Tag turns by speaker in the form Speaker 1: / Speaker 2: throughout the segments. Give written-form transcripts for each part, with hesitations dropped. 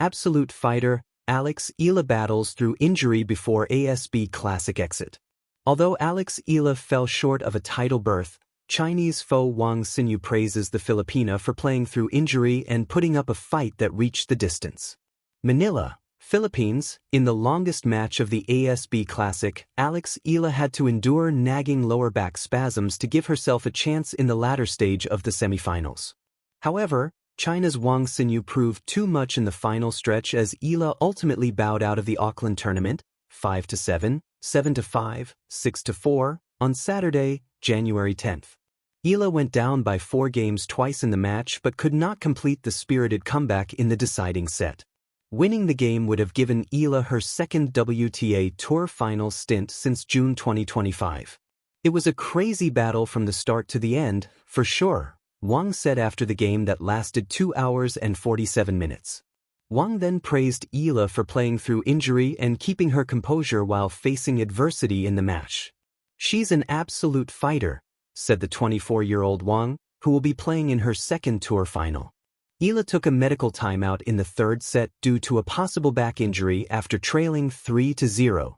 Speaker 1: Absolute fighter, Eala battles through injury before ASB Classic exit. Although Eala fell short of a title berth, Chinese foe Wang Xinyu praises the Filipina for playing through injury and putting up a fight that reached the distance. Manila, Philippines. In the longest match of the ASB Classic, Eala had to endure nagging lower back spasms to give herself a chance in the latter stage of the semifinals. However, China's Wang Xinyu proved too much in the final stretch as Eala ultimately bowed out of the Auckland tournament, 5-7, 7-5, 6-4, on Saturday, January 10th. Eala went down by 4 games twice in the match but could not complete the spirited comeback in the deciding set. Winning the game would have given Eala her second WTA Tour final stint since June 2025. It was a crazy battle from the start to the end, for sure, Wang said after the game that lasted 2 hours and 47 minutes. Wang then praised Eala for playing through injury and keeping her composure while facing adversity in the match. "She's an absolute fighter," said the 24-year-old Wang, who will be playing in her second tour final. Eala took a medical timeout in the third set due to a possible back injury after trailing 3-0.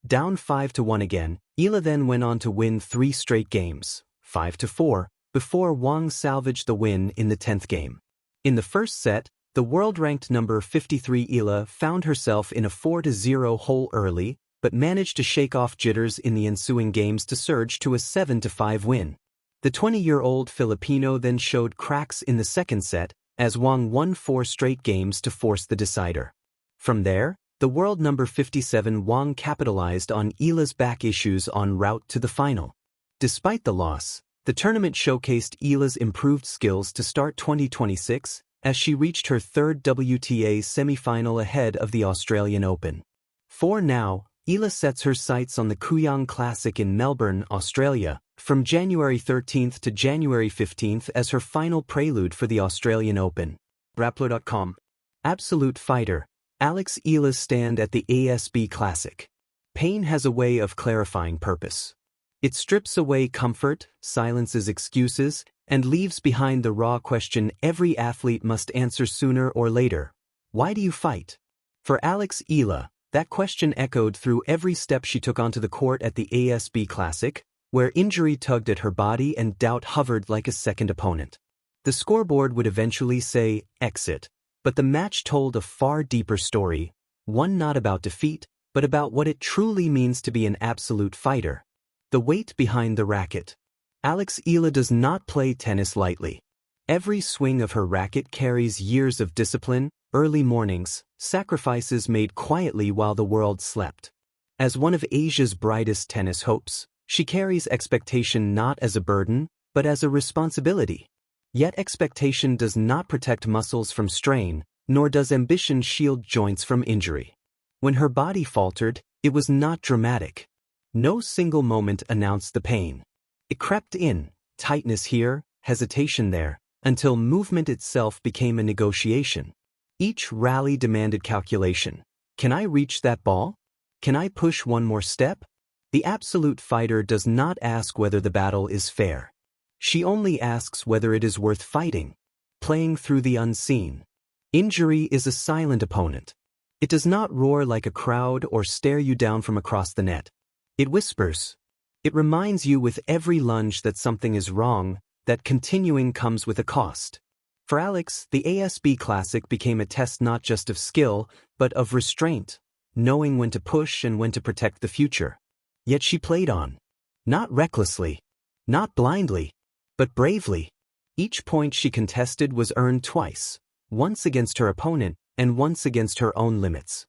Speaker 1: Down 5-1 again, Eala then went on to win 3 straight games, 5-4, before Wang salvaged the win in the 10th game. In the first set, the world-ranked number 53 Eala found herself in a 4-0 hole early, but managed to shake off jitters in the ensuing games to surge to a 7-5 win. The 20-year-old Filipino then showed cracks in the second set, as Wang won 4 straight games to force the decider. From there, the world number 57 Wang capitalized on Eala's back issues en route to the final. Despite the loss, the tournament showcased Eala's improved skills to start 2026, as she reached her third WTA semi-final ahead of the Australian Open. For now, Eala sets her sights on the Kooyong Classic in Melbourne, Australia, from January 13th to January 15th as her final prelude for the Australian Open. Rappler.com. Absolute fighter, Eala's stand at the ASB Classic. Pain has a way of clarifying purpose. It strips away comfort, silences excuses, and leaves behind the raw question every athlete must answer sooner or later. Why do you fight? For Eala, that question echoed through every step she took onto the court at the ASB Classic, where injury tugged at her body and doubt hovered like a second opponent. The scoreboard would eventually say, exit, but the match told a far deeper story, one not about defeat, but about what it truly means to be an absolute fighter. The weight behind the racket. Eala does not play tennis lightly. Every swing of her racket carries years of discipline, early mornings, sacrifices made quietly while the world slept. As one of Asia's brightest tennis hopes, she carries expectation not as a burden, but as a responsibility. Yet expectation does not protect muscles from strain, nor does ambition shield joints from injury. When her body faltered, it was not dramatic. No single moment announced the pain. It crept in, tightness here, hesitation there, until movement itself became a negotiation. Each rally demanded calculation. Can I reach that ball? Can I push one more step? The absolute fighter does not ask whether the battle is fair. She only asks whether it is worth fighting. Playing through the unseen. Injury is a silent opponent. It does not roar like a crowd or stare you down from across the net. It whispers. It reminds you with every lunge that something is wrong, that continuing comes with a cost. For the ASB Classic became a test not just of skill, but of restraint, knowing when to push and when to protect the future. Yet she played on. Not recklessly, not blindly, but bravely. Each point she contested was earned twice, once against her opponent and once against her own limits.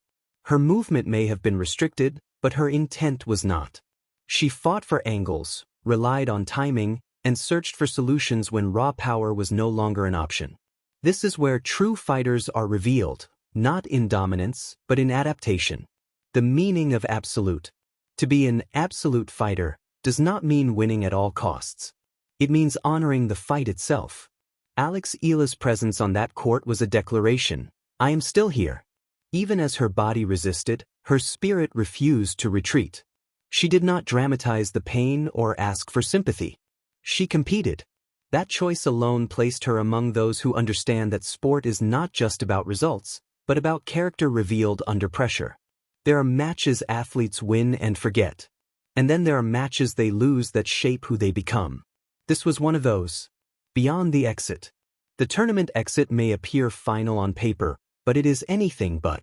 Speaker 1: Her movement may have been restricted, but her intent was not. She fought for angles, relied on timing, and searched for solutions when raw power was no longer an option. This is where true fighters are revealed, not in dominance, but in adaptation. The meaning of absolute. To be an absolute fighter does not mean winning at all costs. It means honoring the fight itself. Eala's presence on that court was a declaration. I am still here. Even as her body resisted, her spirit refused to retreat. She did not dramatize the pain or ask for sympathy. She competed. That choice alone placed her among those who understand that sport is not just about results, but about character revealed under pressure. There are matches athletes win and forget. And then there are matches they lose that shape who they become. This was one of those. Beyond the exit. The tournament exit may appear final on paper, but it is anything but.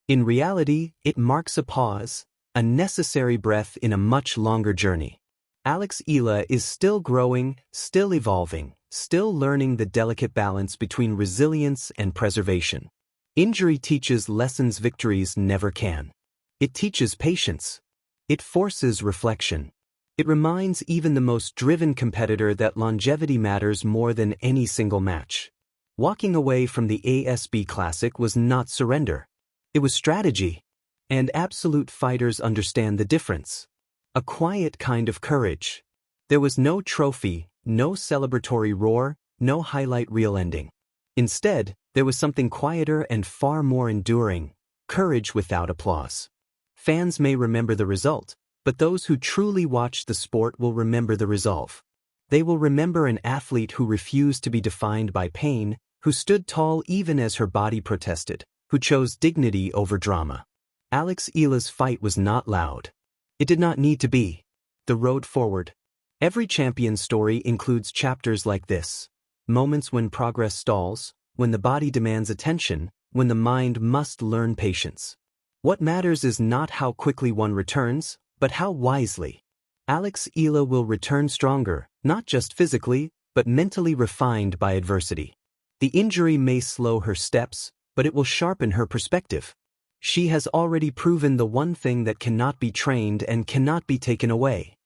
Speaker 1: In reality, it marks a pause, a necessary breath in a much longer journey. Eala is still growing, still evolving, still learning the delicate balance between resilience and preservation. Injury teaches lessons victories never can. It teaches patience. It forces reflection. It reminds even the most driven competitor that longevity matters more than any single match. Walking away from the ASB Classic was not surrender. It was strategy. And absolute fighters understand the difference. A quiet kind of courage. There was no trophy, no celebratory roar, no highlight reel ending. Instead, there was something quieter and far more enduring, courage without applause. Fans may remember the result, but those who truly watch the sport will remember the resolve. They will remember an athlete who refused to be defined by pain, who stood tall even as her body protested, who chose dignity over drama. Eala's fight was not loud. It did not need to be. The road forward. Every champion's story includes chapters like this. Moments when progress stalls, when the body demands attention, when the mind must learn patience. What matters is not how quickly one returns, but how wisely. Eala will return stronger, not just physically, but mentally refined by adversity. The injury may slow her steps, but it will sharpen her perspective. She has already proven the one thing that cannot be trained and cannot be taken away.